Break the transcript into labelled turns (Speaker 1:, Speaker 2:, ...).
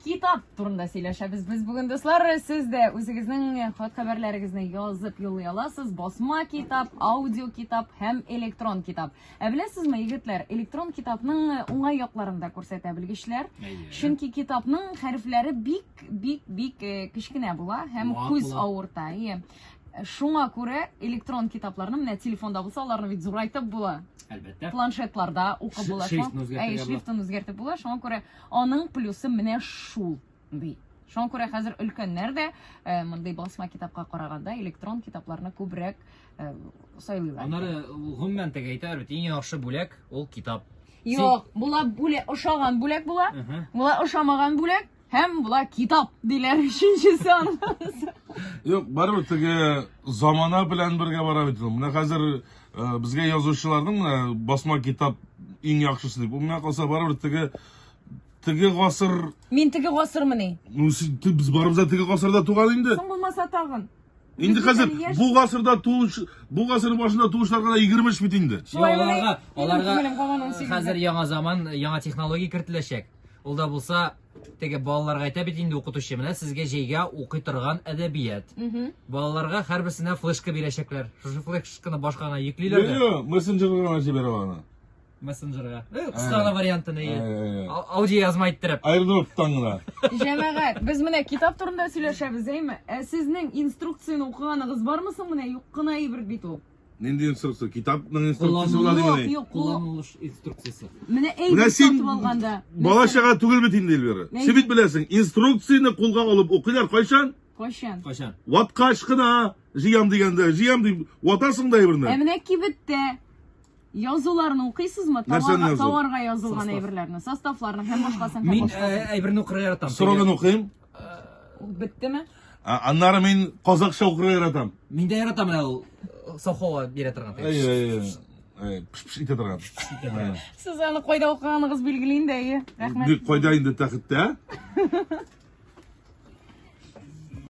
Speaker 1: Kitap турында сөйләшәбез. Без бүген дуслар, сез дә үзегезнең хат хәбәрләрегезне язып юллый аласыз. Басма китап, аудио китап һәм электрон китап. Ә беләсезме, егетләр, электрон китапның уңай якларында күрсәтә белгечләр. Чөнки китапның хәрефләре бик кечкенә була һәм күз авырта. Шуңа күрә электрон китапларны менә телефонда булса, аларны бит зурайтып була.
Speaker 2: Әлбәттә.
Speaker 1: Планшетларда укып була. Шрифтын үзгәртеп була. Шуңа күрә аның плюсы менә шул ди. Шуңа күрә хәзер өлкәннәр дә мондый басма китапка караганда электрон китапларны күбрәк сайлыйлар.
Speaker 2: Аннары гомумән тәгә әйтәләр бит, иң яхшы бүләк ул китап.
Speaker 1: Юк, була бүләк, ошаган бүләк була. Була ошамаган бүләк һәм була китап диләр. Өченчесе аны.
Speaker 3: Yok, baribir tege zamana bilen birge bara bitirdim. Mine hazır bizge yazuvchilarning basma kitap eng yaxshisi deb. Undan qolsa baribir tege g'asr.
Speaker 1: Men tege g'asrmini.
Speaker 3: Biz baribir tege g'asrda tug'an endi.
Speaker 1: So'ng bo'lmasa tag'in.
Speaker 3: Endi hozir bu g'asrda bu g'asrning boshida tug'ishlarga 20 bit endi.
Speaker 2: Аларга хәзер яңа заман, яңа технология кертеләчәк. Ул да булса, теге балаларга әйтә бит инде укытучы менә сезгә җәйгә укый торган әдәбият. Балаларга һәрберсенә флешка бирәчәкләр. Шушы флешканы башкана йөклиләр.
Speaker 3: Yok, messengerga нәрсә бирә аны.
Speaker 2: Мессенджерга. Кыскагына вариантын аудио язма иттереп.
Speaker 3: Аерылып таңына.
Speaker 1: Җәмәгать, без менә китап турында сөйләшәбез, әйме? Сезнең инструкцияны укыганыгыз бармы соң менә? Юк кына әйбер бит ул.
Speaker 3: Нинди инструкция? Kitapның инструкциясы була димени.
Speaker 1: Юк,
Speaker 2: Кулланулыш инструкциясы.
Speaker 1: Менә әйбер сатып алганда.
Speaker 3: Бала чага түгел бит инде Эльвира. Син бит беләсең, инструкцияны кулга алып укыйлар кайчан?
Speaker 1: Кайчан?
Speaker 3: Ваткач кына җыям дигәндә, җыям дип ватасың да әйберне.
Speaker 1: Менә кибеттә язуларны укыйсызмы? Товарга язылган әйберләрне, составларны һәм башкасын.
Speaker 2: Мин әйберне укырга яратам.
Speaker 3: Сорогын укыйм.
Speaker 1: Биттеме?
Speaker 3: Аннары мин казакча укырга яратам.
Speaker 2: Мин дә яратам менә ул совхозга бирә торган.
Speaker 3: Пиш итә торган.
Speaker 1: Сез аны кайда укыганыгыз билгеле инде, рәхмәт.
Speaker 3: Бик кайда инде тәхеттә?